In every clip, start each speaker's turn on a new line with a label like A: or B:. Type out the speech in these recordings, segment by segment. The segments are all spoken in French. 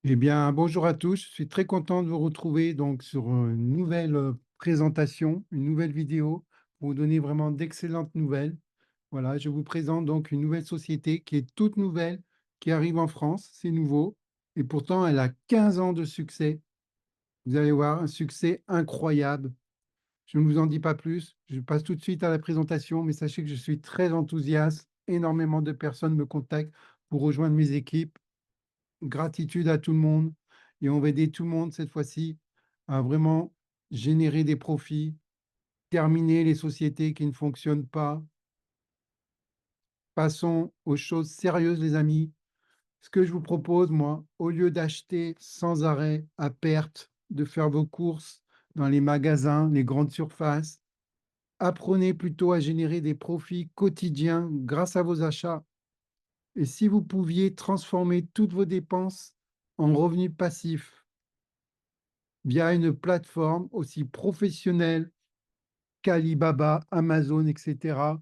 A: Eh bien, bonjour à tous. Je suis très content de vous retrouver donc sur une nouvelle présentation, une nouvelle vidéo pour vous donner vraiment d'excellentes nouvelles. Voilà, je vous présente donc une nouvelle société qui est toute nouvelle, qui arrive en France, c'est nouveau, et pourtant elle a 15 ans de succès. Vous allez voir, un succès incroyable. Je ne vous en dis pas plus, je passe tout de suite à la présentation, mais sachez que je suis très enthousiaste. Énormément de personnes me contactent pour rejoindre mes équipes. Gratitude à tout le monde et on va aider tout le monde cette fois-ci à vraiment générer des profits, terminer les sociétés qui ne fonctionnent pas. Passons aux choses sérieuses, les amis. Ce que je vous propose, moi, au lieu d'acheter sans arrêt à perte, de faire vos courses dans les magasins, les grandes surfaces, apprenez plutôt à générer des profits quotidiens grâce à vos achats. Et si vous pouviez transformer toutes vos dépenses en revenus passifs, via une plateforme aussi professionnelle qu'Alibaba, Amazon, etc.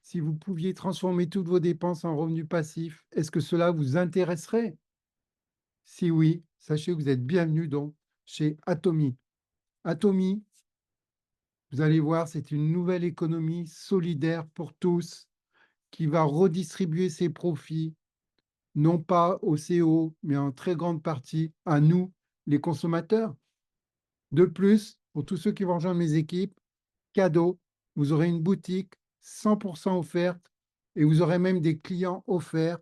A: Si vous pouviez transformer toutes vos dépenses en revenus passifs, est-ce que cela vous intéresserait? Si oui, sachez que vous êtes bienvenue donc chez Atomy. Atomy, vous allez voir, c'est une nouvelle économie solidaire pour tous qui va redistribuer ses profits, non pas au CO, mais en très grande partie à nous, les consommateurs. De plus, pour tous ceux qui vont rejoindre mes équipes, cadeau, vous aurez une boutique 100% offerte et vous aurez même des clients offerts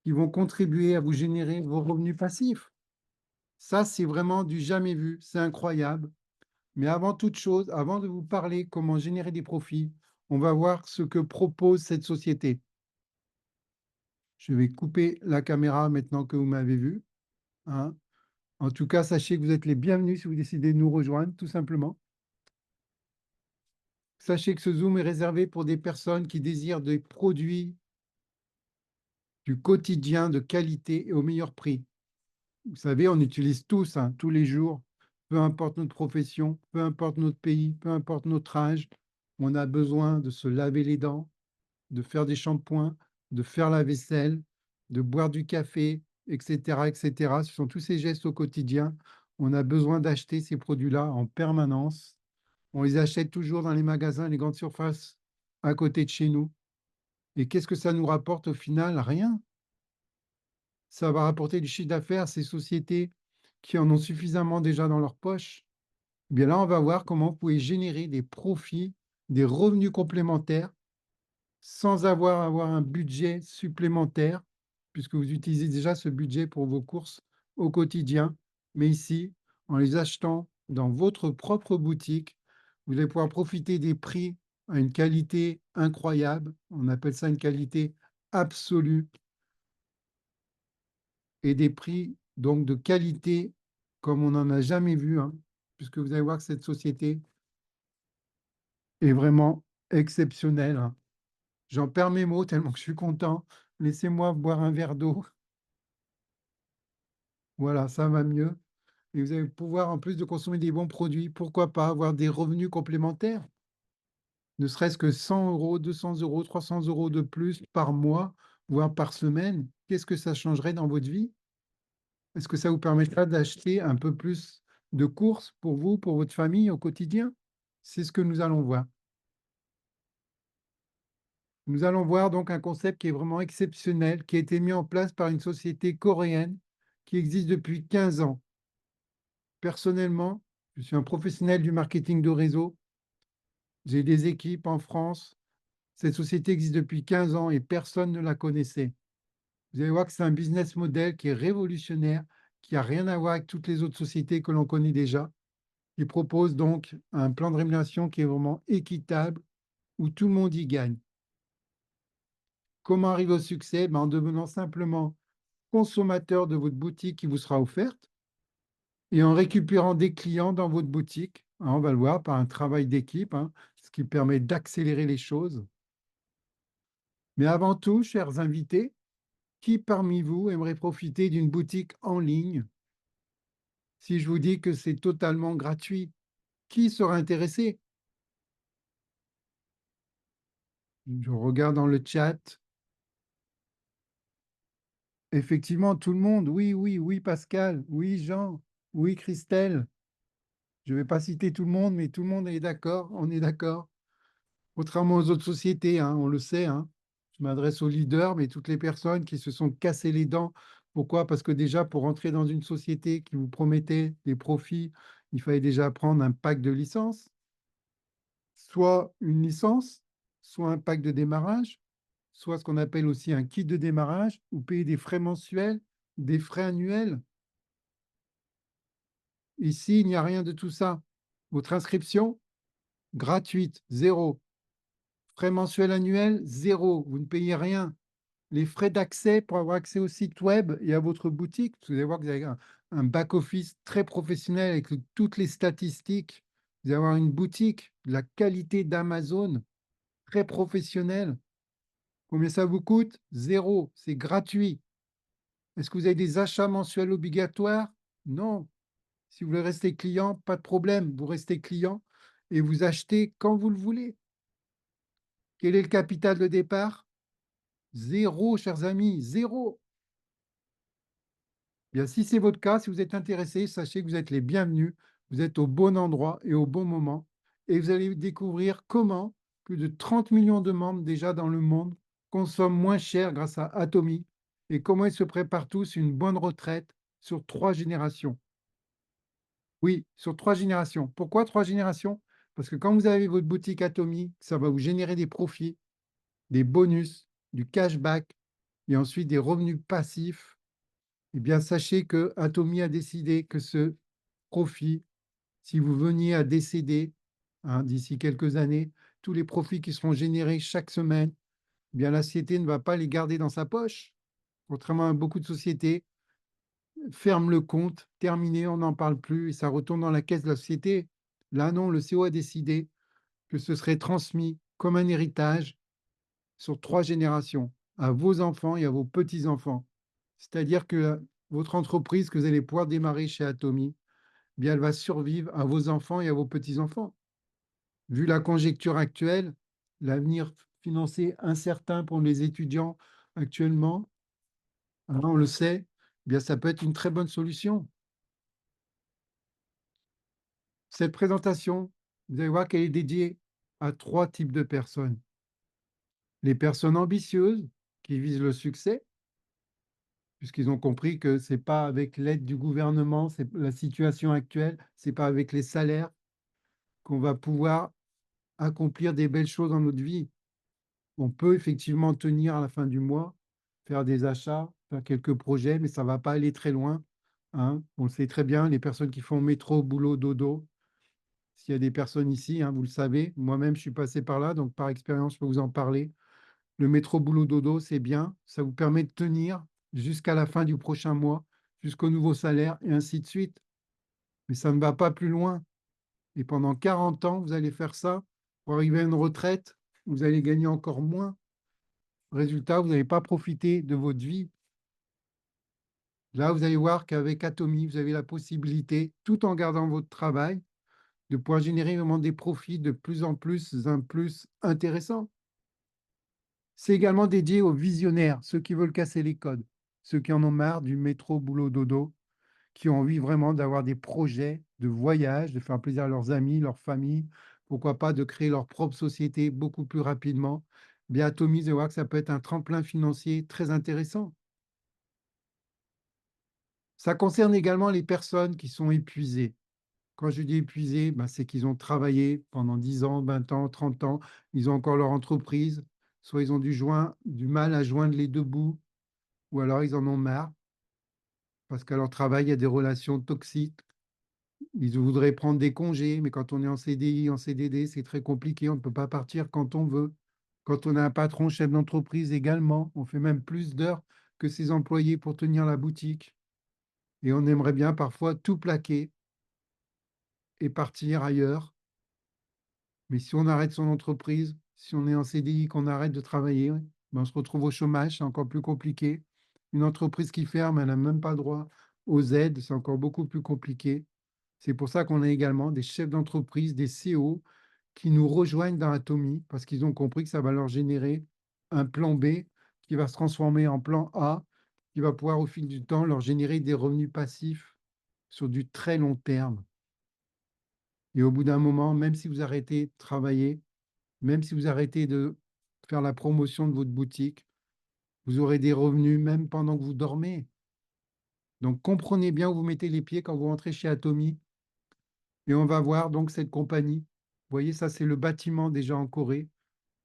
A: qui vont contribuer à vous générer vos revenus passifs. Ça, c'est vraiment du jamais vu, c'est incroyable. Mais avant toute chose, avant de vous parler comment générer des profits, on va voir ce que propose cette société. Je vais couper la caméra maintenant que vous m'avez vu, hein. En tout cas, sachez que vous êtes les bienvenus si vous décidez de nous rejoindre, tout simplement. Sachez que ce Zoom est réservé pour des personnes qui désirent des produits du quotidien de qualité et au meilleur prix. Vous savez, on utilise tous, hein, tous les jours, peu importe notre profession, peu importe notre pays, peu importe notre âge, on a besoin de se laver les dents, de faire des shampoings, de faire la vaisselle, de boire du café, etc., etc. Ce sont tous ces gestes au quotidien. On a besoin d'acheter ces produits-là en permanence. On les achète toujours dans les magasins, les grandes surfaces à côté de chez nous. Et qu'est-ce que ça nous rapporte au final? Rien. Ça va rapporter du chiffre d'affaires à ces sociétés qui en ont suffisamment déjà dans leur poche. Eh bien là, on va voir comment vous pouvez générer des profits, des revenus complémentaires sans avoir un budget supplémentaire, puisque vous utilisez déjà ce budget pour vos courses au quotidien. Mais ici, en les achetant dans votre propre boutique, vous allez pouvoir profiter des prix à une qualité incroyable. On appelle ça une qualité absolue et des prix donc de qualité comme on n'en a jamais vu, hein, puisque vous allez voir que cette société est vraiment exceptionnelle, hein. J'en perds mes mots tellement que je suis content. Laissez-moi boire un verre d'eau. Voilà, ça va mieux. Et vous allez pouvoir, en plus de consommer des bons produits, pourquoi pas avoir des revenus complémentaires, ne serait-ce que 100 euros, 200 euros, 300 euros de plus par mois, voire par semaine. Qu'est-ce que ça changerait dans votre vie? Est-ce que ça vous permettra d'acheter un peu plus de courses pour vous, pour votre famille au quotidien? C'est ce que nous allons voir. Nous allons voir donc un concept qui est vraiment exceptionnel, qui a été mis en place par une société coréenne qui existe depuis 15 ans. Personnellement, je suis un professionnel du marketing de réseau. J'ai des équipes en France. Cette société existe depuis 15 ans et personne ne la connaissait. Vous allez voir que c'est un business model qui est révolutionnaire, qui n'a rien à voir avec toutes les autres sociétés que l'on connaît déjà. Il propose donc un plan de rémunération qui est vraiment équitable, où tout le monde y gagne. Comment arriver au succès? En devenant simplement consommateur de votre boutique qui vous sera offerte et en récupérant des clients dans votre boutique, hein, on va le voir par un travail d'équipe, hein, ce qui permet d'accélérer les choses. Mais avant tout, chers invités, qui parmi vous aimerait profiter d'une boutique en ligne si je vous dis que c'est totalement gratuit? Qui sera intéressé? Je regarde dans le chat. Effectivement, tout le monde. Oui, oui, oui, Pascal. Oui, Jean. Oui, Christelle. Je ne vais pas citer tout le monde, mais tout le monde est d'accord. On est d'accord. Contrairement aux autres sociétés, hein, on le sait, hein. Je m'adresse aux leaders, mais toutes les personnes qui se sont cassées les dents. Pourquoi? Parce que déjà, pour entrer dans une société qui vous promettait des profits, il fallait déjà prendre un pack de licence, soit une licence, soit un pack de démarrage, soit ce qu'on appelle aussi un kit de démarrage, ou payer des frais mensuels, des frais annuels. Ici, il n'y a rien de tout ça. Votre inscription, gratuite, zéro. Frais mensuels annuels, zéro. Vous ne payez rien. Les frais d'accès pour avoir accès au site web et à votre boutique, vous allez voir que vous avez un back-office très professionnel avec toutes les statistiques. Vous allez avoir une boutique de la qualité d'Amazon, très professionnelle. Combien ça vous coûte? Zéro. C'est gratuit. Est-ce que vous avez des achats mensuels obligatoires? Non. Si vous voulez rester client, pas de problème. Vous restez client et vous achetez quand vous le voulez. Quel est le capital de départ? Zéro, chers amis, zéro. Bien, si c'est votre cas, si vous êtes intéressé, sachez que vous êtes les bienvenus. Vous êtes au bon endroit et au bon moment. Et vous allez découvrir comment plus de 30 millions de membres déjà dans le monde consomment moins cher grâce à Atomy et comment ils se préparent tous une bonne retraite sur 3 générations. Oui, sur 3 générations. Pourquoi 3 générations? Parce que quand vous avez votre boutique Atomy, ça va vous générer des profits, des bonus, du cashback et ensuite des revenus passifs. Eh bien, sachez que Atomy a décidé que ce profit, si vous veniez à décéder, hein, d'ici quelques années, tous les profits qui seront générés chaque semaine, eh bien, la société ne va pas les garder dans sa poche. Contrairement à beaucoup de sociétés, ferme le compte, terminé, on n'en parle plus et ça retourne dans la caisse de la société. Là, non, le CO a décidé que ce serait transmis comme un héritage sur 3 générations, à vos enfants et à vos petits-enfants. C'est-à-dire que votre entreprise que vous allez pouvoir démarrer chez Atomy, eh bien, elle va survivre à vos enfants et à vos petits-enfants. Vu la conjecture actuelle, l'avenir financier incertain pour les étudiants actuellement, hein, on le sait, eh bien, ça peut être une très bonne solution. Cette présentation, vous allez voir qu'elle est dédiée à 3 types de personnes. Les personnes ambitieuses qui visent le succès, puisqu'ils ont compris que ce n'est pas avec l'aide du gouvernement, c'est la situation actuelle, ce n'est pas avec les salaires qu'on va pouvoir accomplir des belles choses dans notre vie. On peut effectivement tenir à la fin du mois, faire des achats, faire quelques projets, mais ça ne va pas aller très loin, hein. On le sait très bien, les personnes qui font métro, boulot, dodo, s'il y a des personnes ici, hein, vous le savez, moi-même je suis passé par là, donc par expérience, je peux vous en parler. Le métro, boulot, dodo, c'est bien, ça vous permet de tenir jusqu'à la fin du prochain mois, jusqu'au nouveau salaire, et ainsi de suite. Mais ça ne va pas plus loin. Et pendant 40 ans, vous allez faire ça pour arriver à une retraite, vous allez gagner encore moins. Résultat, vous n'allez pas profiter de votre vie. Là, vous allez voir qu'avec Atomy, vous avez la possibilité, tout en gardant votre travail, de pouvoir générer vraiment des profits de plus en plus intéressants. C'est également dédié aux visionnaires, ceux qui veulent casser les codes, ceux qui en ont marre du métro, boulot, dodo, qui ont envie vraiment d'avoir des projets de voyage, de faire plaisir à leurs amis, leur famille, pourquoi pas de créer leur propre société beaucoup plus rapidement. Bien, Atomy, vous allez voir que ça peut être un tremplin financier très intéressant. Ça concerne également les personnes qui sont épuisées. Quand je dis épuisées, ben, c'est qu'ils ont travaillé pendant 10 ans, 20 ans, 30 ans, ils ont encore leur entreprise, soit ils ont du mal à joindre les deux bouts, ou alors ils en ont marre, parce qu'à leur travail, il y a des relations toxiques. Ils voudraient prendre des congés, mais quand on est en CDI, en CDD, c'est très compliqué, on ne peut pas partir quand on veut. Quand on a un patron chef d'entreprise également, on fait même plus d'heures que ses employés pour tenir la boutique. Et on aimerait bien parfois tout plaquer et partir ailleurs. Mais si on arrête son entreprise, si on est en CDI, qu'on arrête de travailler, ben on se retrouve au chômage, c'est encore plus compliqué. Une entreprise qui ferme, elle n'a même pas droit aux aides, c'est encore beaucoup plus compliqué. C'est pour ça qu'on a également des chefs d'entreprise, des CEO qui nous rejoignent dans Atomy parce qu'ils ont compris que ça va leur générer un plan B qui va se transformer en plan A qui va pouvoir, au fil du temps, leur générer des revenus passifs sur du très long terme. Et au bout d'un moment, même si vous arrêtez de travailler, même si vous arrêtez de faire la promotion de votre boutique, vous aurez des revenus même pendant que vous dormez. Donc comprenez bien où vous mettez les pieds quand vous rentrez chez Atomy. Et on va voir donc cette compagnie. Vous voyez, ça c'est le bâtiment déjà en Corée,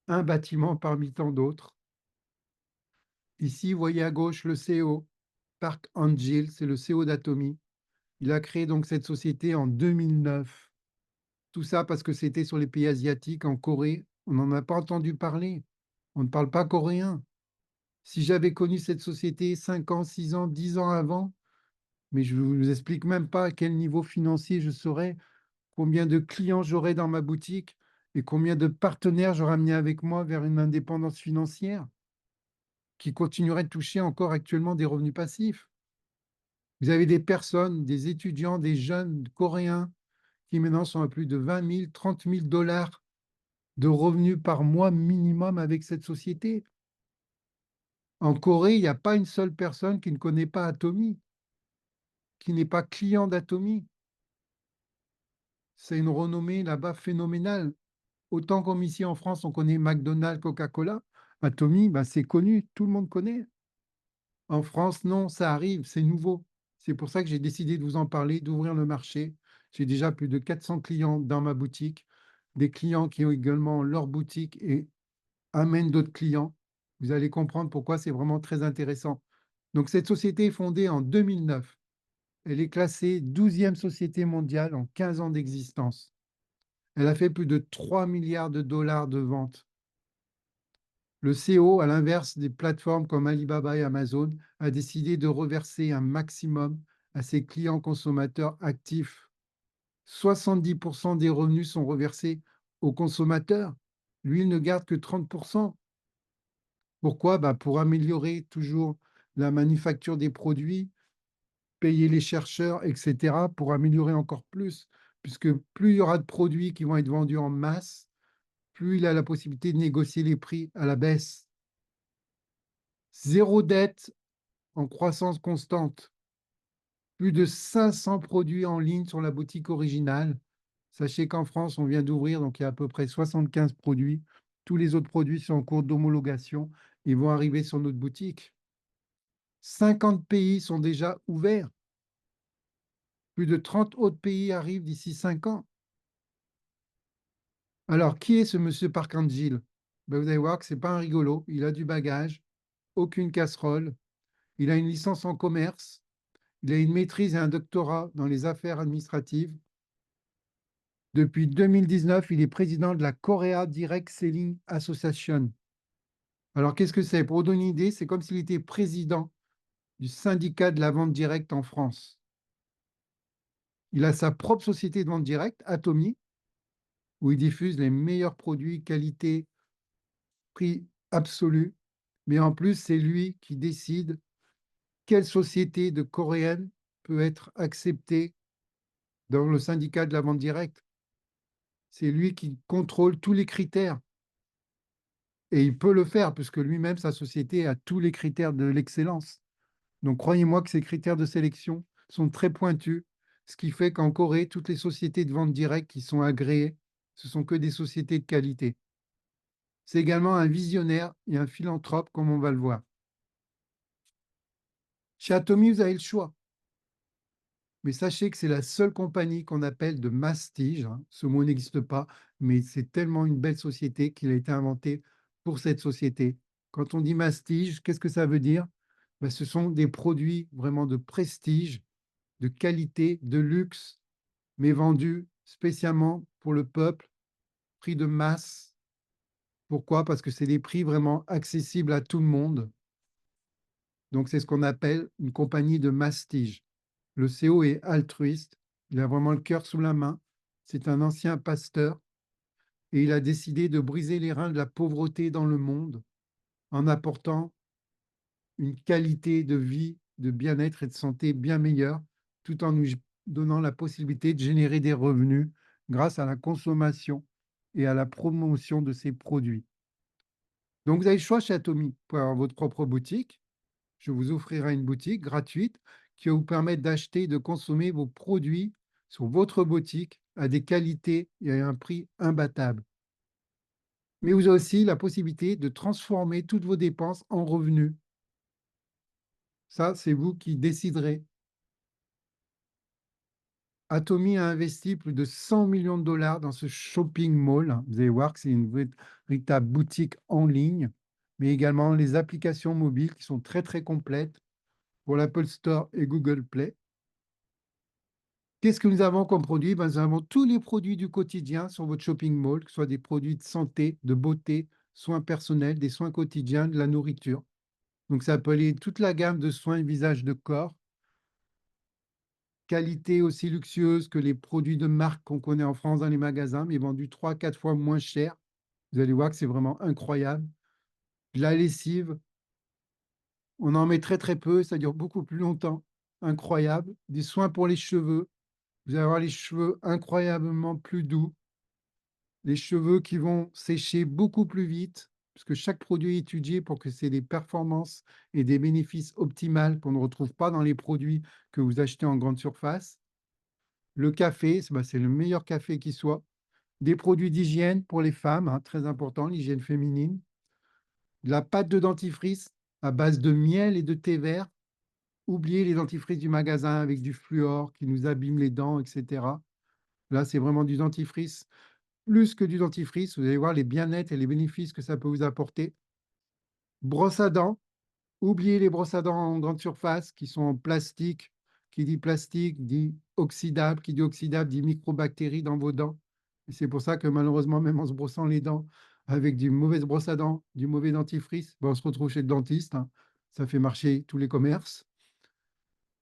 A: un bâtiment parmi tant d'autres. Ici, vous voyez à gauche le CEO, Park Han-jil, c'est le CEO d'Atomy. Il a créé donc cette société en 2009. Tout ça parce que c'était sur les pays asiatiques, en Corée, on n'en a pas entendu parler. On ne parle pas coréen. Si j'avais connu cette société 5 ans, 6 ans, 10 ans avant, mais je ne vous explique même pas à quel niveau financier je serais, combien de clients j'aurais dans ma boutique et combien de partenaires j'aurais amené avec moi vers une indépendance financière qui continuerait de toucher encore actuellement des revenus passifs. Vous avez des personnes, des étudiants, des jeunes coréens qui maintenant sont à plus de 20 000, 30 000 dollars de revenus par mois minimum avec cette société. En Corée, il n'y a pas une seule personne qui ne connaît pas Atomy, qui n'est pas client d'Atomy. C'est une renommée là-bas phénoménale. Autant comme ici en France, on connaît McDonald's, Coca-Cola, Atomy, ben, c'est connu, tout le monde connaît. En France, non, ça arrive, c'est nouveau. C'est pour ça que j'ai décidé de vous en parler, d'ouvrir le marché. J'ai déjà plus de 400 clients dans ma boutique, des clients qui ont également leur boutique et amènent d'autres clients. Vous allez comprendre pourquoi c'est vraiment très intéressant. Donc, cette société est fondée en 2009. Elle est classée 12e société mondiale en 15 ans d'existence. Elle a fait plus de 3 milliards de dollars de ventes. Le CEO, à l'inverse des plateformes comme Alibaba et Amazon, a décidé de reverser un maximum à ses clients consommateurs actifs. 70% des revenus sont reversés aux consommateurs. Lui, il ne garde que 30%. Pourquoi? Bah, pour améliorer toujours la manufacture des produits, payer les chercheurs, etc., pour améliorer encore plus, puisque plus il y aura de produits qui vont être vendus en masse, plus il a la possibilité de négocier les prix à la baisse. Zéro dette en croissance constante. Plus de 500 produits en ligne sur la boutique originale. Sachez qu'en France, on vient d'ouvrir, donc il y a à peu près 75 produits. Tous les autres produits sont en cours d'homologation et vont arriver sur notre boutique. 50 pays sont déjà ouverts. Plus de 30 autres pays arrivent d'ici 5 ans. Alors, qui est ce monsieur Parkangil? Ben, vous allez voir que ce n'est pas un rigolo. Il a du bagage, aucune casserole. Il a une licence en commerce. Il a une maîtrise et un doctorat dans les affaires administratives. Depuis 2019, il est président de la Korea Direct Selling Association. Alors, qu'est-ce que c'est? Pour vous donner une idée, c'est comme s'il était président du syndicat de la vente directe en France. Il a sa propre société de vente directe, Atomy, où il diffuse les meilleurs produits, qualité, prix absolu. Mais en plus, c'est lui qui décide quelle société de coréenne peut être acceptée dans le syndicat de la vente directe. C'est lui qui contrôle tous les critères. Et il peut le faire, puisque lui-même, sa société a tous les critères de l'excellence. Donc croyez-moi que ces critères de sélection sont très pointus, ce qui fait qu'en Corée, toutes les sociétés de vente directe qui sont agréées, ce sont que des sociétés de qualité. C'est également un visionnaire et un philanthrope, comme on va le voir. Chez Atomy, vous avez le choix. Mais sachez que c'est la seule compagnie qu'on appelle de mastige, hein. Ce mot n'existe pas, mais c'est tellement une belle société qu'il a été inventé pour cette société. Quand on dit mastige, qu'est-ce que ça veut dire? Ben, ce sont des produits vraiment de prestige, de qualité, de luxe, mais vendus spécialement pour le peuple, prix de masse. Pourquoi? Parce que c'est des prix vraiment accessibles à tout le monde. Donc c'est ce qu'on appelle une compagnie de mastige. Le CEO est altruiste, il a vraiment le cœur sous la main. C'est un ancien pasteur et il a décidé de briser les reins de la pauvreté dans le monde en apportant une qualité de vie, de bien-être et de santé bien meilleure, tout en nous donnant la possibilité de générer des revenus grâce à la consommation et à la promotion de ces produits. Donc vous avez le choix chez Atomy pour avoir votre propre boutique, je vous offrirai une boutique gratuite qui va vous permettre d'acheter et de consommer vos produits sur votre boutique à des qualités et à un prix imbattable. Mais vous avez aussi la possibilité de transformer toutes vos dépenses en revenus. Ça, c'est vous qui déciderez. Atomy a investi plus de 100 millions de dollars dans ce shopping mall. Vous allez voir que c'est une véritable boutique en ligne, mais également les applications mobiles qui sont très très complètes pour l'Apple Store et Google Play. Qu'est-ce que nous avons comme produit? Ben, nous avons tous les produits du quotidien sur votre shopping mall, que ce soit des produits de santé, de beauté, soins personnels, des soins quotidiens, de la nourriture. Donc ça peut aller toute la gamme de soins visage de corps, qualité aussi luxueuse que les produits de marque qu'on connaît en France dans les magasins, mais vendus 3 4 fois moins cher. Vous allez voir que c'est vraiment incroyable. De la lessive, on en met très très peu, ça dure beaucoup plus longtemps. Incroyable. Des soins pour les cheveux. Vous allez avoir les cheveux incroyablement plus doux, les cheveux qui vont sécher beaucoup plus vite, puisque chaque produit est étudié pour que c'est des performances et des bénéfices optimales qu'on ne retrouve pas dans les produits que vous achetez en grande surface. Le café, c'est le meilleur café qui soit. Des produits d'hygiène pour les femmes, hein, très important, l'hygiène féminine. De la pâte de dentifrice à base de miel et de thé vert. Oubliez les dentifrices du magasin avec du fluor qui nous abîme les dents, etc. Là, c'est vraiment du dentifrice. Plus que du dentifrice, vous allez voir les bien-être et les bénéfices que ça peut vous apporter. Brosse à dents, oubliez les brosses à dents en grande surface qui sont en plastique. Qui dit plastique dit oxydable, qui dit oxydable dit microbactéries dans vos dents. Et c'est pour ça que malheureusement, même en se brossant les dents avec du mauvais brosse à dents, du mauvais dentifrice, ben, on se retrouve chez le dentiste, hein. Ça fait marcher tous les commerces.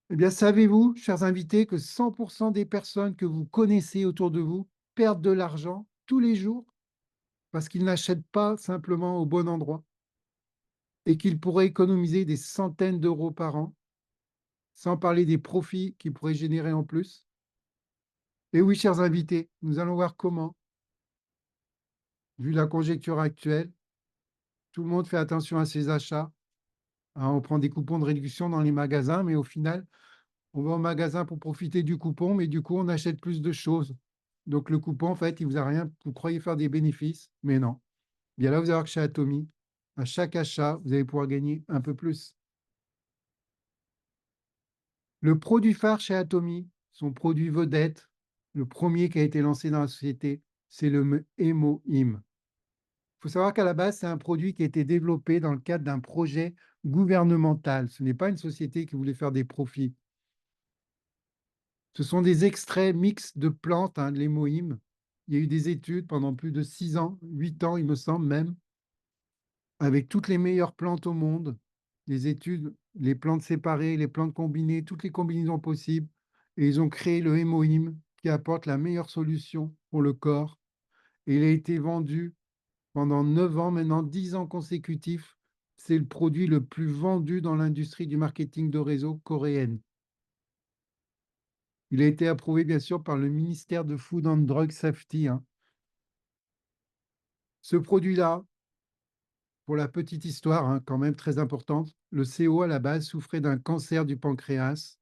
A: Eh bien, savez-vous, chers invités, que 100% des personnes que vous connaissez autour de vous perdent de l'argent tous les jours parce qu'ils n'achètent pas simplement au bon endroit et qu'ils pourraient économiser des centaines d'euros par an, sans parler des profits qu'ils pourraient générer en plus. Et oui, chers invités, nous allons voir comment, vu la conjecture actuelle, tout le monde fait attention à ses achats, hein. On prend des coupons de réduction dans les magasins, mais au final, on va au magasin pour profiter du coupon, mais du coup, on achète plus de choses. Donc le coupon, en fait, il vous a rien. Vous croyez faire des bénéfices, mais non. Bien là, vous allez voir que chez Atomy, à chaque achat, vous allez pouvoir gagner un peu plus. Le produit phare chez Atomy, son produit vedette, le premier qui a été lancé dans la société, c'est le Hémo-Him. Il faut savoir qu'à la base, c'est un produit qui a été développé dans le cadre d'un projet gouvernemental. Ce n'est pas une société qui voulait faire des profits. Ce sont des extraits mixtes de plantes, hein, de l'hémoïme. Il y a eu des études pendant plus de 6 ans, 8 ans, il me semble même, avec toutes les meilleures plantes au monde, les études, les plantes séparées, les plantes combinées, toutes les combinaisons possibles. Et ils ont créé le hémoïme qui apporte la meilleure solution pour le corps. Et il a été vendu pendant 9 ans, maintenant 10 ans consécutifs. C'est le produit le plus vendu dans l'industrie du marketing de réseau coréenne. Il a été approuvé, bien sûr, par le ministère de Food and Drug Safety, hein. Ce produit-là, pour la petite histoire, hein, quand même très importante, le CO à la base souffrait d'un cancer du pancréas.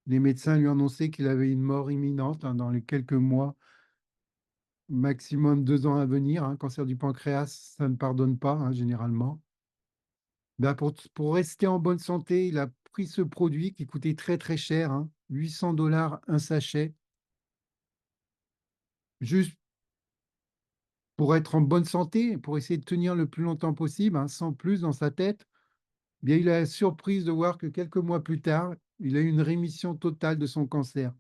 A: Les médecins lui annonçaient qu'il avait une mort imminente, hein, dans les quelques mois, maximum 2 ans à venir, hein. Cancer du pancréas, ça ne pardonne pas, hein, généralement. Ben, pour rester en bonne santé, il a pris ce produit qui coûtait très très cher, hein, 800 $ un sachet, juste pour être en bonne santé, pour essayer de tenir le plus longtemps possible, hein, sans plus dans sa tête. Bien, il a la surprise de voir que quelques mois plus tard, il a eu une rémission totale de son cancer.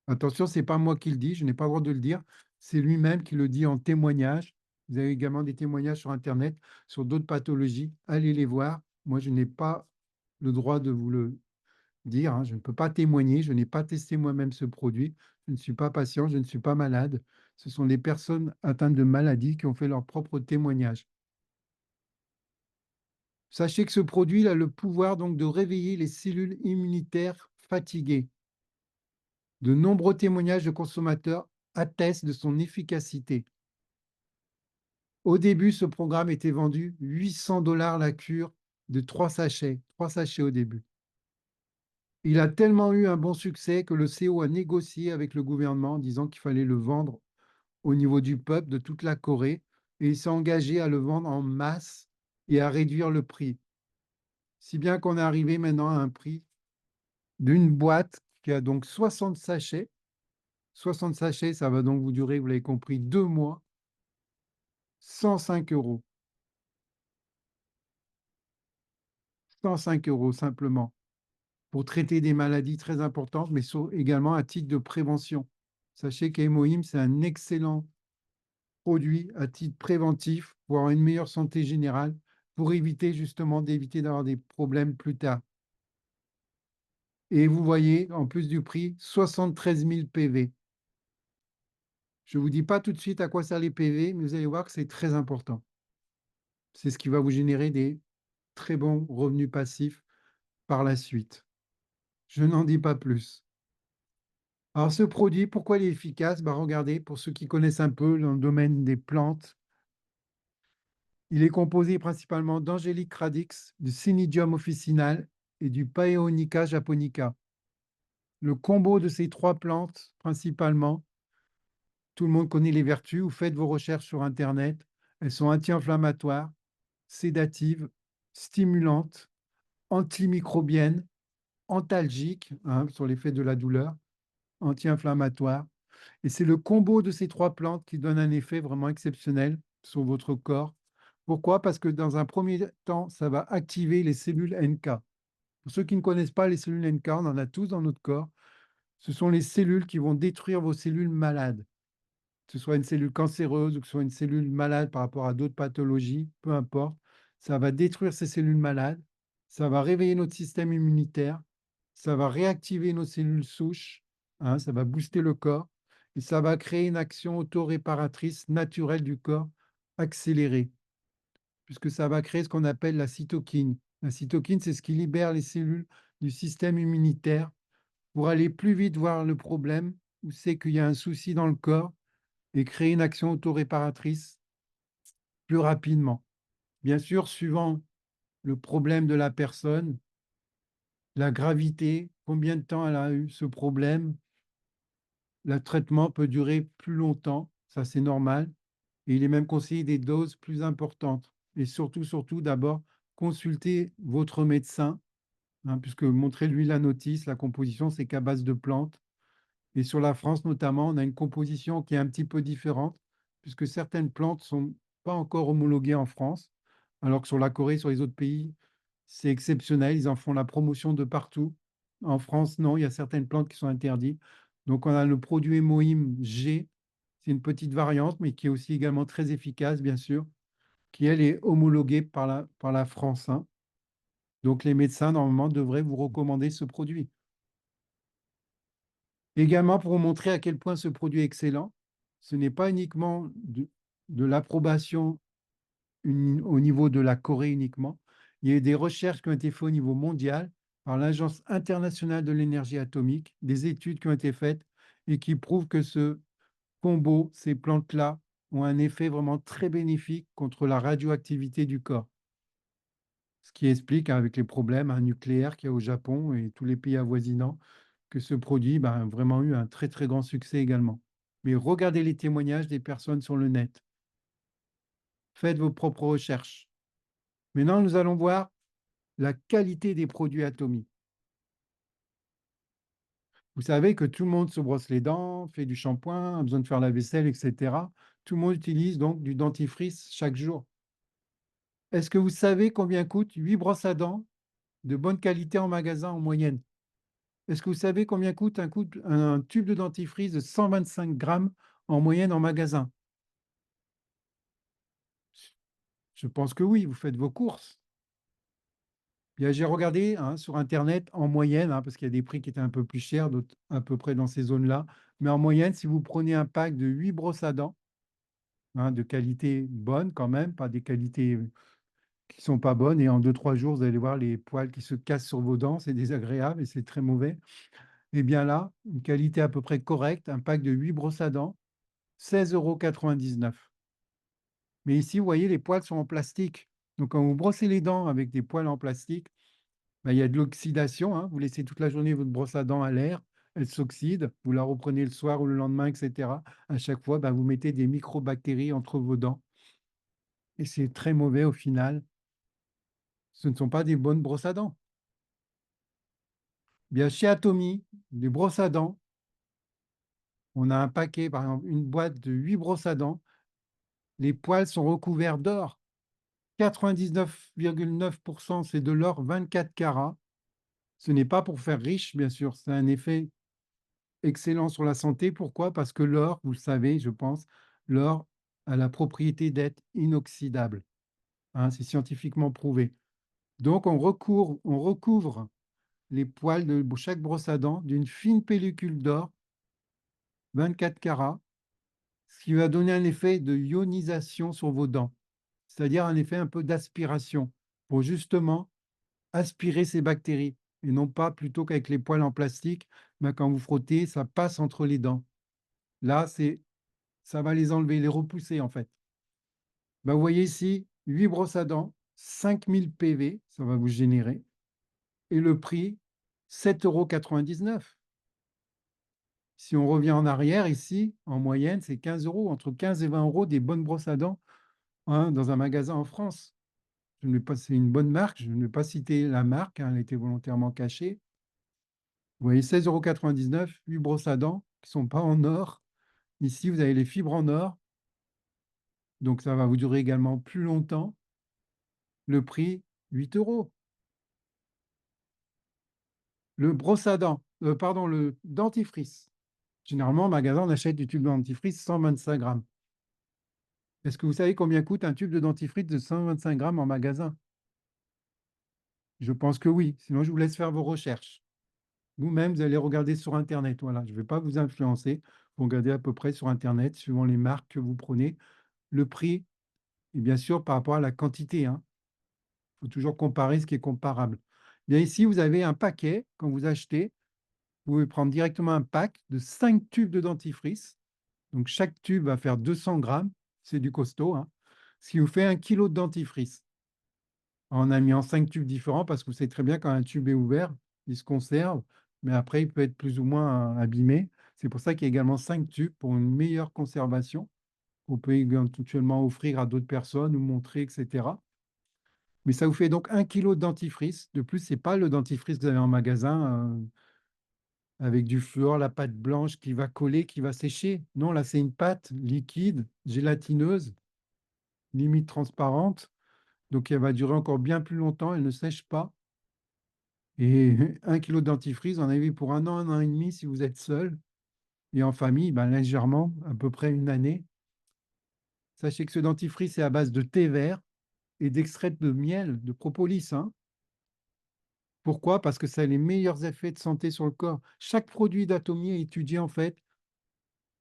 A: Attention, ce n'est pas moi qui le dis, je n'ai pas le droit de le dire, c'est lui-même qui le dit en témoignage. Vous avez également des témoignages sur Internet, sur d'autres pathologies. Allez les voir. Moi, je n'ai pas le droit de vous le dire, hein. Je ne peux pas témoigner, je n'ai pas testé moi-même ce produit. Je ne suis pas patient, je ne suis pas malade. Ce sont les personnes atteintes de maladies qui ont fait leur propre témoignage. Sachez que ce produit a le pouvoir donc de réveiller les cellules immunitaires fatiguées. De nombreux témoignages de consommateurs attestent de son efficacité. Au début, ce programme était vendu 800 $ la cure de 3 sachets au début. Il a tellement eu un bon succès que le CO a négocié avec le gouvernement en disant qu'il fallait le vendre au niveau du peuple de toute la Corée et il s'est engagé à le vendre en masse et à réduire le prix. Si bien qu'on est arrivé maintenant à un prix d'une boîte qui a donc 60 sachets. 60 sachets, ça va donc vous durer, vous l'avez compris, 2 mois, 105 euros. 105 euros simplement pour traiter des maladies très importantes, mais également à titre de prévention. Sachez qu'Hémoïm, c'est un excellent produit à titre préventif pour avoir une meilleure santé générale, pour éviter justement d'éviter d'avoir des problèmes plus tard. Et vous voyez, en plus du prix, 73 000 PV. Je ne vous dis pas tout de suite à quoi servent les PV, mais vous allez voir que c'est très important. C'est ce qui va vous générer des très bons revenus passifs par la suite. Je n'en dis pas plus. Alors ce produit, pourquoi il est efficace? Regardez, pour ceux qui connaissent un peu dans le domaine des plantes, il est composé principalement d'Angelique radix, du Cynidium officinal et du Paeonica japonica. Le combo de ces 3 plantes, principalement, tout le monde connaît les vertus, vous faites vos recherches sur Internet, elles sont anti-inflammatoires, sédatives, stimulantes, antimicrobiennes, antalgiques, sur l'effet de la douleur, anti-inflammatoires. Et c'est le combo de ces 3 plantes qui donne un effet vraiment exceptionnel sur votre corps. Pourquoi? Parce que dans un premier temps, ça va activer les cellules NK. Pour ceux qui ne connaissent pas les cellules NK, on en a tous dans notre corps. Ce sont les cellules qui vont détruire vos cellules malades, que ce soit une cellule cancéreuse ou que ce soit une cellule malade par rapport à d'autres pathologies, peu importe. Ça va détruire ces cellules malades, ça va réveiller notre système immunitaire, ça va réactiver nos cellules souches, ça va booster le corps et ça va créer une action autoréparatrice naturelle du corps accélérée, puisque ça va créer ce qu'on appelle la cytokine. La cytokine, c'est ce qui libère les cellules du système immunitaire pour aller plus vite voir le problème où c'est qu'il y a un souci dans le corps et créer une action autoréparatrice plus rapidement. Bien sûr, suivant le problème de la personne, la gravité, combien de temps elle a eu ce problème, le traitement peut durer plus longtemps, ça c'est normal, et il est même conseillé des doses plus importantes. Et surtout, d'abord, consultez votre médecin, puisque montrez-lui la notice, la composition, c'est qu'à base de plantes. Et sur la France notamment, on a une composition qui est un petit peu différente, puisque certaines plantes ne sont pas encore homologuées en France, alors que sur la Corée, sur les autres pays, c'est exceptionnel, ils en font la promotion de partout. En France, non, il y a certaines plantes qui sont interdites. Donc on a le produit Hémoïm G, c'est une petite variante, mais qui est aussi également très efficace, bien sûr, qui elle est homologuée par la France. Donc les médecins, normalement, devraient vous recommander ce produit. Également, pour vous montrer à quel point ce produit est excellent, ce n'est pas uniquement de l'approbation au niveau de la Corée uniquement. Il y a eu des recherches qui ont été faites au niveau mondial par l'Agence internationale de l'énergie atomique, des études qui ont été faites et qui prouvent que ce combo, ces plantes-là, ont un effet vraiment très bénéfique contre la radioactivité du corps. Ce qui explique, avec les problèmes nucléaires qu'il y a au Japon et tous les pays avoisinants, que ce produit a vraiment eu un très très grand succès également. Mais regardez les témoignages des personnes sur le net. Faites vos propres recherches. Maintenant, nous allons voir la qualité des produits Atomy. Vous savez que tout le monde se brosse les dents, fait du shampoing, a besoin de faire la vaisselle, etc. Tout le monde utilise donc du dentifrice chaque jour. Est-ce que vous savez combien coûte 8 brosses à dents de bonne qualité en magasin en moyenne? Est-ce que vous savez combien coûte un tube de dentifrice de 125 grammes en moyenne en magasin? Je pense que oui, vous faites vos courses. Bien, j'ai regardé sur Internet en moyenne, parce qu'il y a des prix qui étaient un peu plus chers, d'autres à peu près dans ces zones-là. Mais en moyenne, si vous prenez un pack de 8 brosses à dents, de qualité bonne quand même, pas des qualités qui ne sont pas bonnes, et en 2, 3 jours, vous allez voir les poils qui se cassent sur vos dents, c'est désagréable et c'est très mauvais. Et bien là, une qualité à peu près correcte, un pack de 8 brosses à dents, 16,99 €. Mais ici, vous voyez, les poils sont en plastique. Donc, quand vous brossez les dents avec des poils en plastique, bah, il y a de l'oxydation, hein. Vous laissez toute la journée votre brosse à dents à l'air, elle s'oxyde, vous la reprenez le soir ou le lendemain, etc. À chaque fois, bah, vous mettez des microbactéries entre vos dents. Et c'est très mauvais au final. Ce ne sont pas des bonnes brosses à dents. Bien, chez Atomy, des brosses à dents, on a un paquet, par exemple, une boîte de 8 brosses à dents. Les poils sont recouverts d'or. 99,9%, c'est de l'or 24 carats. Ce n'est pas pour faire riche, bien sûr. C'est un effet excellent sur la santé. Pourquoi? Parce que l'or, vous le savez, je pense, l'or a la propriété d'être inoxydable, hein, c'est scientifiquement prouvé. Donc, on recouvre les poils de chaque brosse à dents d'une fine pellicule d'or, 24 carats, ce qui va donner un effet de ionisation sur vos dents, c'est-à-dire un effet un peu d'aspiration, pour justement aspirer ces bactéries, et non pas plutôt qu'avec les poils en plastique, ben, quand vous frottez, ça passe entre les dents. Là, ça va les enlever, les repousser en fait. Ben, vous voyez ici, 8 brosses à dents, 5000 PV, ça va vous générer, et le prix, 7,99 €. Si on revient en arrière, ici, en moyenne, c'est 15 €, entre 15 et 20 € des bonnes brosses à dents, hein, dans un magasin en France. Je ne vais pas, c'est une bonne marque, je ne vais pas citer la marque, hein, elle était volontairement cachée. Vous voyez, 16,99 €, 8 brosses à dents qui ne sont pas en or. Ici, vous avez les fibres en or, donc ça va vous durer également plus longtemps. Le prix, 8 €. Le brosse à dents, pardon, le dentifrice. Généralement, en magasin, on achète du tube de dentifrice 125 grammes. Est-ce que vous savez combien coûte un tube de dentifrice de 125 grammes en magasin? Je pense que oui, sinon je vous laisse faire vos recherches. Vous-même, vous allez regarder sur Internet. Voilà, je ne vais pas vous influencer. Vous regardez à peu près sur Internet, suivant les marques que vous prenez, le prix et bien sûr par rapport à la quantité, hein. Il faut toujours comparer ce qui est comparable. Bien ici, vous avez un paquet, quand vous achetez, vous pouvez prendre directement un pack de 5 tubes de dentifrice. Donc chaque tube va faire 200 grammes, c'est du costaud, hein, ce qui vous fait 1 kilo de dentifrice. On a mis en 5 tubes différents parce que vous savez très bien quand un tube est ouvert, il se conserve, mais après il peut être plus ou moins abîmé. C'est pour ça qu'il y a également 5 tubes pour une meilleure conservation. On peut éventuellement offrir à d'autres personnes ou montrer, etc. Mais ça vous fait donc 1 kilo de dentifrice. De plus, ce n'est pas le dentifrice que vous avez en magasin avec du fluor, la pâte blanche qui va coller, qui va sécher. Non, là, c'est une pâte liquide, gélatineuse, limite transparente. Donc, elle va durer encore bien plus longtemps, elle ne sèche pas. Et 1 kilo de dentifrice, vous en avez pour un an et demi si vous êtes seul. Et en famille, ben, légèrement, à peu près une année. Sachez que ce dentifrice est à base de thé vert et d'extrait de miel, de propolis, hein. Pourquoi? Parce que ça a les meilleurs effets de santé sur le corps. Chaque produit d'Atomy est étudié en fait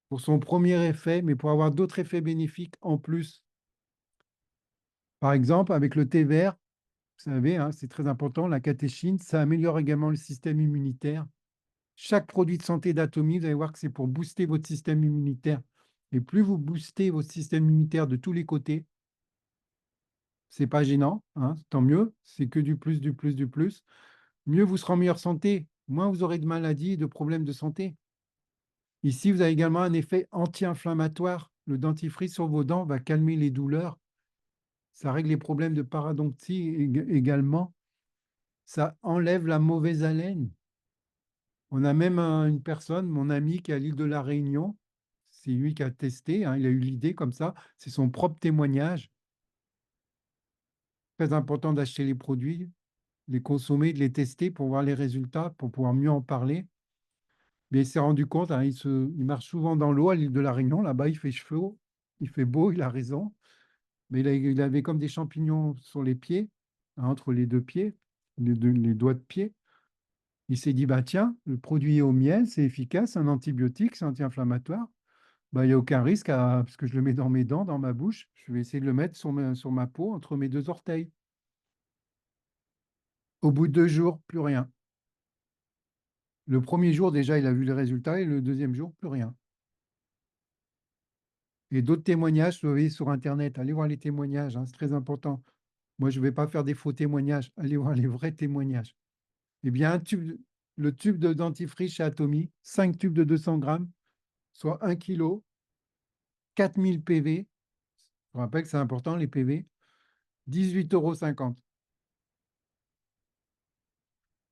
A: pour son premier effet, mais pour avoir d'autres effets bénéfiques en plus. Par exemple, avec le thé vert, vous savez, hein, c'est très important, la catéchine, ça améliore également le système immunitaire. Chaque produit de santé d'Atomy, vous allez voir que c'est pour booster votre système immunitaire. Et plus vous boostez votre système immunitaire de tous les côtés, c'est pas gênant, hein, tant mieux, c'est que du plus, du plus, du plus. Mieux vous serez en meilleure santé, moins vous aurez de maladies et de problèmes de santé. Ici, vous avez également un effet anti-inflammatoire. Le dentifrice sur vos dents va calmer les douleurs. Ça règle les problèmes de parodontie également. Ça enlève la mauvaise haleine. On a même une personne, mon ami, qui est à l'île de la Réunion. C'est lui qui a testé, hein, il a eu l'idée comme ça. C'est son propre témoignage. Très important d'acheter les produits, les consommer, de les tester pour voir les résultats, pour pouvoir mieux en parler. Mais il s'est rendu compte, hein, il marche souvent dans l'eau à l'île de la Réunion. Là-bas, il fait chaud, il fait beau, il a raison. Mais il avait comme des champignons sur les pieds, hein, entre les deux pieds, les doigts de pied. Il s'est dit, bah tiens, le produit est au miel, c'est efficace, un antibiotique, c'est anti-inflammatoire. Bah, il n'y a aucun risque, parce que je le mets dans mes dents, dans ma bouche. Je vais essayer de le mettre sur ma peau, entre mes deux orteils. Au bout de 2 jours, plus rien. Le premier jour, déjà, il a vu les résultats, et le deuxième jour, plus rien. Et d'autres témoignages, vous voyez sur Internet. Allez voir les témoignages, hein, c'est très important. Moi, je ne vais pas faire des faux témoignages. Allez voir les vrais témoignages. Eh bien, le tube de dentifrice chez Atomy, 5 tubes de 200 grammes, soit 1 kg, 4000 PV. Je rappelle que c'est important, les PV. 18,50 €.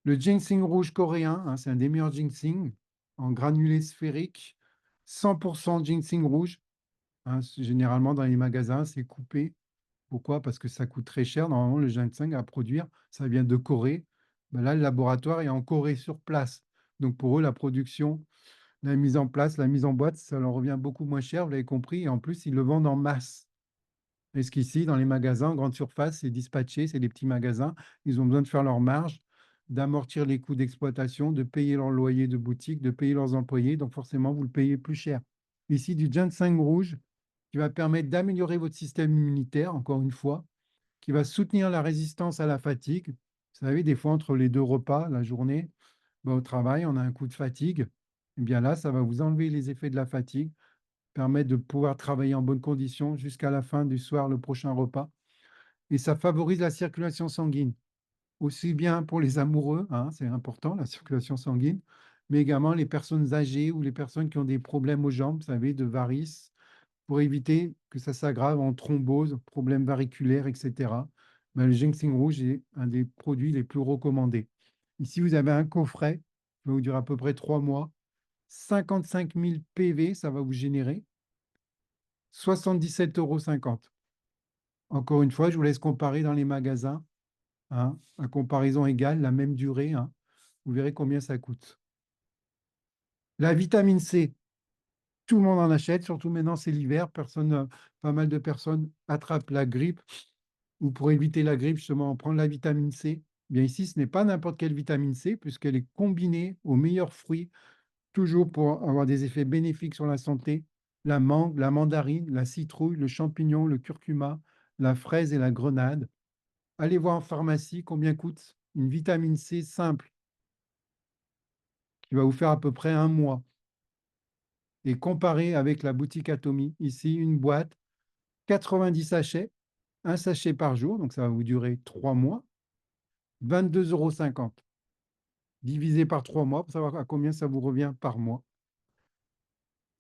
A: Le ginseng rouge coréen, hein, c'est un des meilleurs ginseng, en granulés sphériques. 100% ginseng rouge. Hein, généralement, dans les magasins, c'est coupé. Pourquoi? Parce que ça coûte très cher. Normalement, le ginseng à produire, ça vient de Corée. Ben là, le laboratoire est en Corée sur place. Donc pour eux, la production, la mise en place, la mise en boîte, ça leur revient beaucoup moins cher, vous l'avez compris. Et en plus, ils le vendent en masse. Est-ce qu'ici, dans les magasins, en grande surface, c'est dispatché, c'est des petits magasins, ils ont besoin de faire leur marge, d'amortir les coûts d'exploitation, de payer leur loyer de boutique, de payer leurs employés, donc forcément, vous le payez plus cher. Ici, du ginseng rouge qui va permettre d'améliorer votre système immunitaire, encore une fois, qui va soutenir la résistance à la fatigue. Vous savez, des fois, entre les deux repas, la journée, ben, au travail, on a un coup de fatigue. Eh bien là, ça va vous enlever les effets de la fatigue, permettre de pouvoir travailler en bonnes conditions jusqu'à la fin du soir, le prochain repas. Et ça favorise la circulation sanguine, aussi bien pour les amoureux, hein, c'est important, la circulation sanguine, mais également les personnes âgées ou les personnes qui ont des problèmes aux jambes, vous savez, de varices, pour éviter que ça s'aggrave en thrombose, problèmes variculaires, etc. Ben, le ginseng rouge est un des produits les plus recommandés. Ici, vous avez un coffret qui va vous durer à peu près 3 mois. 55 000 PV, ça va vous générer 77,50 €. Encore une fois, je vous laisse comparer dans les magasins, hein, à comparaison égale, la même durée, hein. Vous verrez combien ça coûte. La vitamine C, tout le monde en achète, surtout maintenant c'est l'hiver. Pas mal de personnes attrapent la grippe. Ou pour éviter la grippe, justement, prendre la vitamine C. Bien ici, ce n'est pas n'importe quelle vitamine C, puisqu'elle est combinée aux meilleurs fruits, toujours pour avoir des effets bénéfiques sur la santé. La mangue, la mandarine, la citrouille, le champignon, le curcuma, la fraise et la grenade. Allez voir en pharmacie combien coûte une vitamine C simple, qui va vous faire à peu près un mois. Et comparez avec la boutique Atomy. Ici, une boîte, 90 sachets, un sachet par jour, donc ça va vous durer 3 mois, 22,50 €. Divisé par 3 mois pour savoir à combien ça vous revient par mois.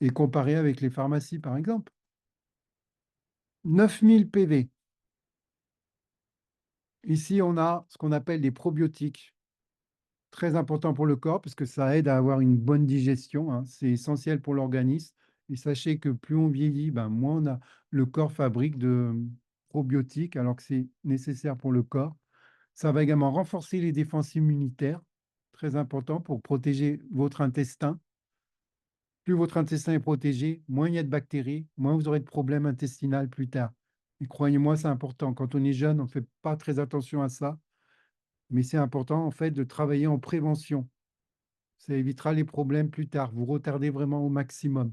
A: Et comparé avec les pharmacies, par exemple. 9000 PV. Ici, on a ce qu'on appelle des probiotiques. Très important pour le corps parce que ça aide à avoir une bonne digestion, hein. C'est essentiel pour l'organisme. Et sachez que plus on vieillit, ben, moins le corps fabrique de probiotiques alors que c'est nécessaire pour le corps. Ça va également renforcer les défenses immunitaires. Très important pour protéger votre intestin. Plus votre intestin est protégé, moins il y a de bactéries, moins vous aurez de problèmes intestinaux plus tard. Et croyez-moi, c'est important. Quand on est jeune, on ne fait pas très attention à ça, mais c'est important en fait de travailler en prévention. Ça évitera les problèmes plus tard. Vous retardez vraiment au maximum.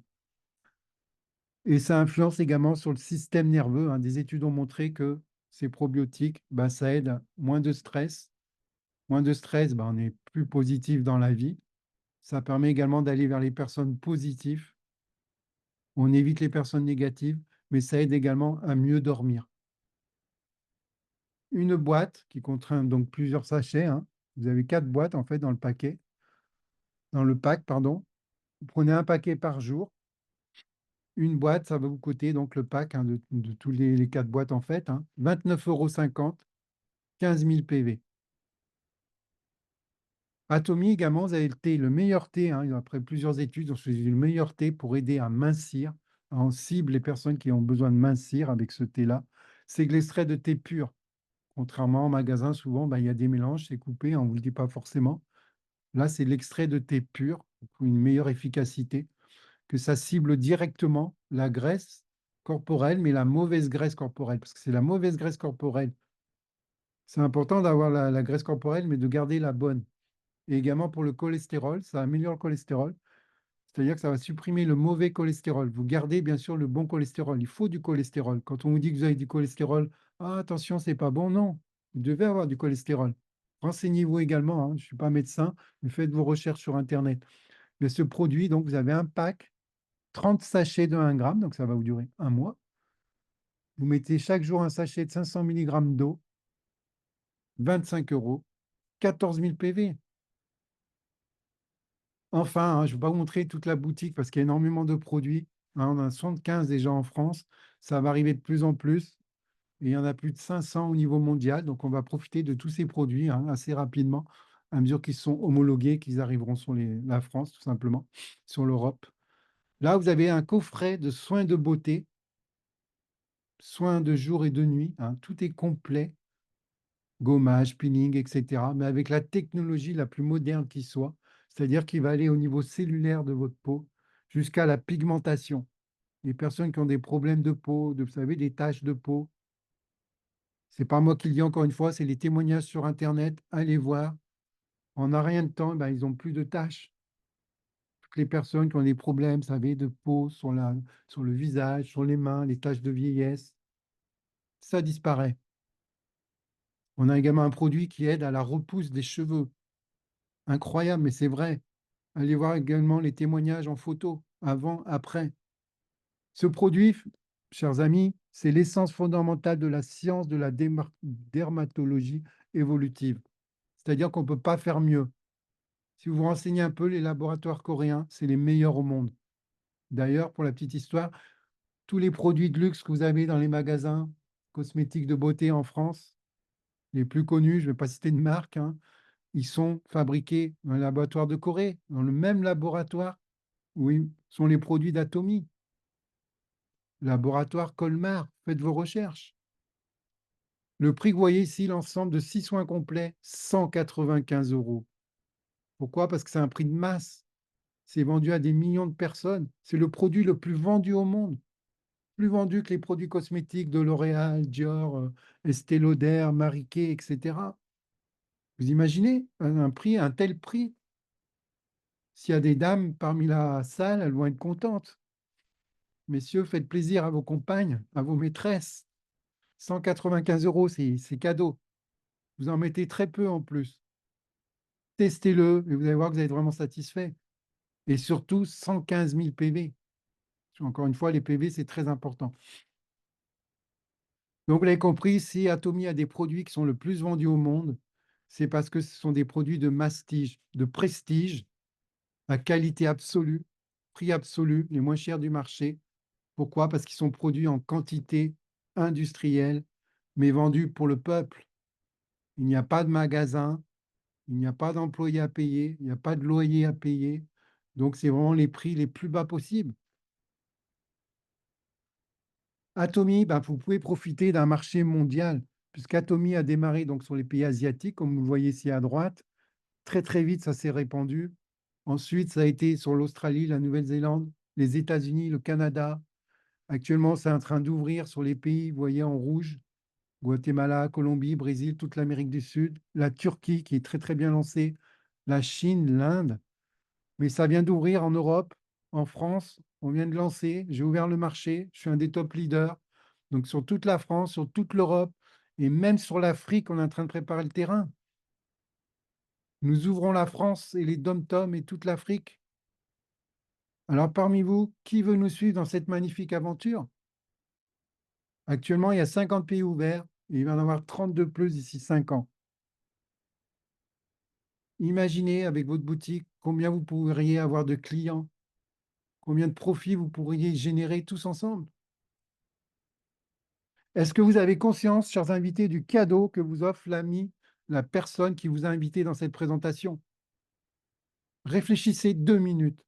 A: Et ça influence également sur le système nerveux, hein. Des études ont montré que ces probiotiques, bah, ça aide à moins de stress. Moins de stress, bah, on est plus positif dans la vie. Ça permet également d'aller vers les personnes positives. On évite les personnes négatives, mais ça aide également à mieux dormir. Une boîte qui contient donc plusieurs sachets, hein. Vous avez 4 boîtes en fait dans le pack, pardon. Vous prenez un paquet par jour. Une boîte, ça va vous coûter donc le pack, hein, de tous les 4 boîtes en fait, hein, 29,50 €, 15 000 PV. Atomy également, vous avez le thé, le meilleur thé, hein, après plusieurs études, ils ont choisi le meilleur thé pour aider à mincir. On cible les personnes qui ont besoin de mincir avec ce thé-là. C'est de l'extrait de thé pur. Contrairement au magasin, souvent, bah, il y a des mélanges, c'est coupé, on ne vous le dit pas forcément. Là, c'est l'extrait de thé pur pour une meilleure efficacité, que ça cible directement la graisse corporelle, mais la mauvaise graisse corporelle, parce que c'est la mauvaise graisse corporelle. C'est important d'avoir la graisse corporelle, mais de garder la bonne. Et également pour le cholestérol, ça améliore le cholestérol, c'est-à-dire que ça va supprimer le mauvais cholestérol. Vous gardez bien sûr le bon cholestérol. Il faut du cholestérol. Quand on vous dit que vous avez du cholestérol, ah, attention, c'est pas bon. Non, vous devez avoir du cholestérol. Renseignez-vous également, hein, je ne suis pas médecin, mais faites vos recherches sur Internet. Mais ce produit, donc vous avez un pack, 30 sachets de 1 gramme, donc ça va vous durer un mois. Vous mettez chaque jour un sachet de 500 mg d'eau. 25 €, 14 000 PV. Enfin, hein, je ne vais pas vous montrer toute la boutique parce qu'il y a énormément de produits, hein, on en a 75 déjà en France, ça va arriver de plus en plus et il y en a plus de 500 au niveau mondial, donc on va profiter de tous ces produits, hein, assez rapidement, à mesure qu'ils sont homologués, qu'ils arriveront sur la France tout simplement, sur l'Europe. Là, vous avez un coffret de soins de beauté, soins de jour et de nuit, hein, tout est complet, gommage, peeling, et cetera, mais avec la technologie la plus moderne qui soit. C'est-à-dire qu'il va aller au niveau cellulaire de votre peau jusqu'à la pigmentation. Les personnes qui ont des problèmes de peau, vous savez, des taches de peau, c'est pas moi qui le dis encore une fois, c'est les témoignages sur internet, allez voir. En un rien de temps, ben, ils ont plus de taches. Toutes les personnes qui ont des problèmes, vous savez, de peau sur le visage, sur les mains, les taches de vieillesse, ça disparaît. On a également un produit qui aide à la repousse des cheveux. Incroyable, mais c'est vrai. Allez voir également les témoignages en photo, avant, après. Ce produit, chers amis, c'est l'essence fondamentale de la science de la dermatologie évolutive. C'est-à-dire qu'on ne peut pas faire mieux. Si vous vous renseignez un peu, les laboratoires coréens, c'est les meilleurs au monde. D'ailleurs, pour la petite histoire, tous les produits de luxe que vous avez dans les magasins cosmétiques de beauté en France, les plus connus, je ne vais pas citer de marque, hein, ils sont fabriqués dans un laboratoire de Corée, dans le même laboratoire où sont les produits d'Atomy. Laboratoire Colmar, faites vos recherches. Le prix que vous voyez ici, l'ensemble de 6 soins complets, 195 €. Pourquoi? Parce que c'est un prix de masse. C'est vendu à des millions de personnes. C'est le produit le plus vendu au monde. Plus vendu que les produits cosmétiques de L'Oréal, Dior, Estée Lauder, Marie Kay, etc. Vous imaginez un prix, un tel prix? S'il y a des dames parmi la salle, elles vont être contentes. Messieurs, faites plaisir à vos compagnes, à vos maîtresses. 195 €, c'est cadeau. Vous en mettez très peu en plus. Testez-le et vous allez voir que vous allez être vraiment satisfait. Et surtout, 115 000 PV. Encore une fois, les PV, c'est très important. Donc, vous l'avez compris, si Atomy a des produits qui sont le plus vendus au monde, c'est parce que ce sont des produits de mastige, de prestige, à qualité absolue, prix absolu, les moins chers du marché. Pourquoi? Parce qu'ils sont produits en quantité industrielle, mais vendus pour le peuple. Il n'y a pas de magasin, il n'y a pas d'employés à payer, il n'y a pas de loyer à payer. Donc, c'est vraiment les prix les plus bas possibles. Atomy, ben, vous pouvez profiter d'un marché mondial, puisqu'Atomy a démarré donc sur les pays asiatiques, comme vous le voyez ici à droite. Très, très vite, ça s'est répandu. Ensuite, ça a été sur l'Australie, la Nouvelle-Zélande, les États-Unis, le Canada. Actuellement, c'est en train d'ouvrir sur les pays, vous voyez, en rouge, Guatemala, Colombie, Brésil, toute l'Amérique du Sud, la Turquie qui est très, très bien lancée, la Chine, l'Inde. Mais ça vient d'ouvrir en Europe, en France, on vient de lancer, j'ai ouvert le marché, je suis un des top leaders. Donc sur toute la France, sur toute l'Europe et même sur l'Afrique, on est en train de préparer le terrain. Nous ouvrons la France et les DOM-TOM et toute l'Afrique. Alors parmi vous, qui veut nous suivre dans cette magnifique aventure? Actuellement, il y a 50 pays ouverts et il va y en avoir 32 plus d'ici 5 ans. Imaginez avec votre boutique combien vous pourriez avoir de clients, combien de profits vous pourriez générer tous ensemble. Est-ce que vous avez conscience, chers invités, du cadeau que vous offre l'ami, la personne qui vous a invité dans cette présentation? Réfléchissez 2 minutes.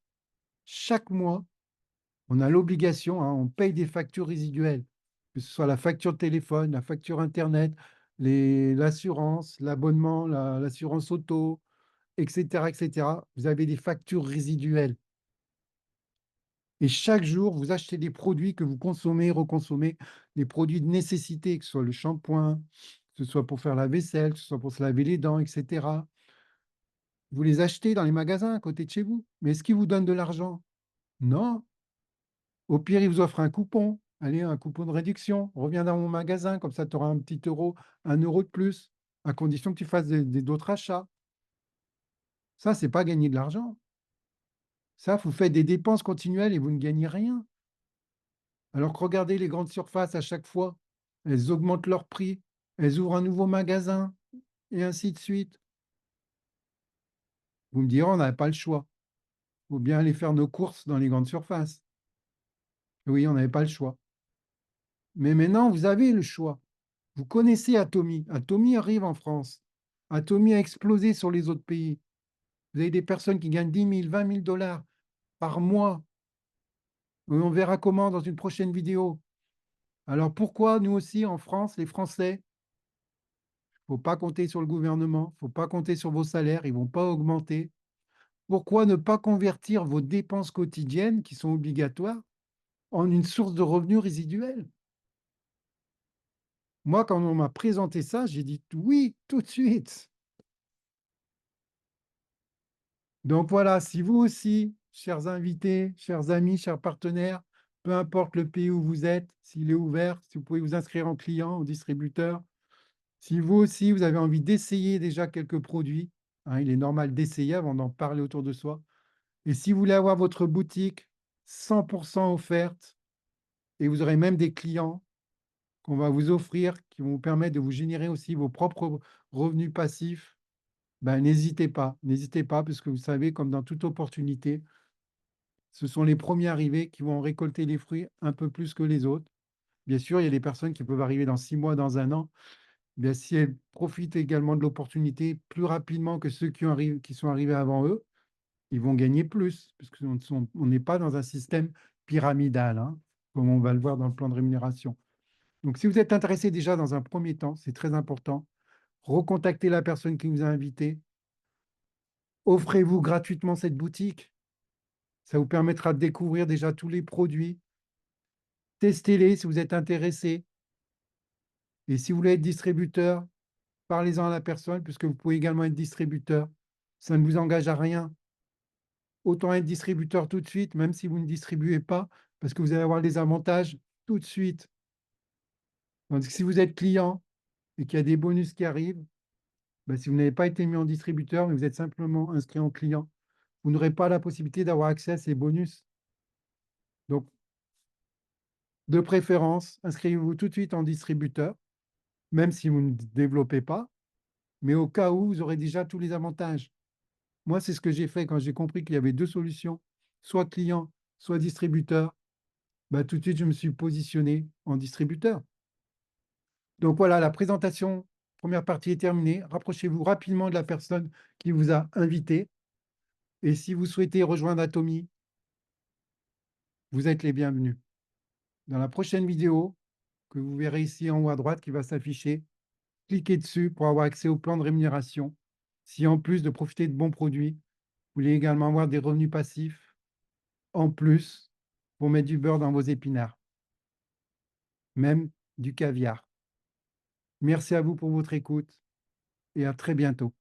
A: Chaque mois, on a l'obligation, hein, on paye des factures résiduelles, que ce soit la facture de téléphone, la facture internet, l'assurance, l'abonnement, l'assurance auto, etc., etc. Vous avez des factures résiduelles. Et chaque jour, vous achetez des produits que vous consommez, reconsommez, des produits de nécessité, que ce soit le shampoing, que ce soit pour faire la vaisselle, que ce soit pour se laver les dents, etc. Vous les achetez dans les magasins à côté de chez vous. Mais est-ce qu'ils vous donnent de l'argent? Non. Au pire, ils vous offrent un coupon. Allez, un coupon de réduction. Reviens dans mon magasin, comme ça, tu auras un petit euro, 1 € de plus, à condition que tu fasses d'autres achats. Ça, c'est pas gagner de l'argent. Ça, vous faites des dépenses continuelles et vous ne gagnez rien. Alors que regardez les grandes surfaces à chaque fois, elles augmentent leur prix, elles ouvrent un nouveau magasin, et ainsi de suite. Vous me direz, on n'a pas le choix. Il faut bien aller faire nos courses dans les grandes surfaces. Oui, on n'avait pas le choix. Mais maintenant, vous avez le choix. Vous connaissez Atomy. Atomy arrive en France. Atomy a explosé sur les autres pays. Vous avez des personnes qui gagnent 10 000, 20 000 dollars par mois. On verra comment dans une prochaine vidéo. Alors pourquoi nous aussi en France, les Français, il ne faut pas compter sur le gouvernement, il ne faut pas compter sur vos salaires, ils ne vont pas augmenter. Pourquoi ne pas convertir vos dépenses quotidiennes, qui sont obligatoires, en une source de revenus résiduels? Moi, quand on m'a présenté ça, j'ai dit oui tout de suite. Donc voilà, si vous aussi, chers invités, chers amis, chers partenaires, peu importe le pays où vous êtes, s'il est ouvert, si vous pouvez vous inscrire en client, en distributeur, si vous aussi, vous avez envie d'essayer déjà quelques produits, hein, il est normal d'essayer avant d'en parler autour de soi. Et si vous voulez avoir votre boutique 100% offerte, et vous aurez même des clients qu'on va vous offrir, qui vont vous permettre de vous générer aussi vos propres revenus passifs, ben, n'hésitez pas, parce que vous savez, comme dans toute opportunité, ce sont les premiers arrivés qui vont récolter les fruits un peu plus que les autres. Bien sûr, il y a des personnes qui peuvent arriver dans 6 mois, dans un an. Bien, si elles profitent également de l'opportunité plus rapidement que ceux qui sont arrivés avant eux, ils vont gagner plus, puisqu'on on n'est pas dans un système pyramidal, hein, comme on va le voir dans le plan de rémunération. Donc, si vous êtes intéressé déjà dans un premier temps, c'est très important, recontactez la personne qui vous a invité, offrez-vous gratuitement cette boutique, ça vous permettra de découvrir déjà tous les produits, testez-les si vous êtes intéressé, et si vous voulez être distributeur, parlez-en à la personne, puisque vous pouvez également être distributeur, ça ne vous engage à rien. Autant être distributeur tout de suite, même si vous ne distribuez pas, parce que vous allez avoir des avantages tout de suite. Donc, si vous êtes client et qu'il y a des bonus qui arrivent, ben, si vous n'avez pas été mis en distributeur, mais vous êtes simplement inscrit en client, vous n'aurez pas la possibilité d'avoir accès à ces bonus. Donc, de préférence, inscrivez-vous tout de suite en distributeur, même si vous ne développez pas, mais au cas où, vous aurez déjà tous les avantages. Moi, c'est ce que j'ai fait quand j'ai compris qu'il y avait deux solutions, soit client, soit distributeur. Ben, tout de suite, je me suis positionné en distributeur. Donc voilà, la présentation, première partie est terminée. Rapprochez-vous rapidement de la personne qui vous a invité. Et si vous souhaitez rejoindre Atomy, vous êtes les bienvenus. Dans la prochaine vidéo, que vous verrez ici en haut à droite qui va s'afficher, cliquez dessus pour avoir accès au plan de rémunération. Si en plus de profiter de bons produits, vous voulez également avoir des revenus passifs, en plus, pour mettre du beurre dans vos épinards, même du caviar. Merci à vous pour votre écoute et à très bientôt.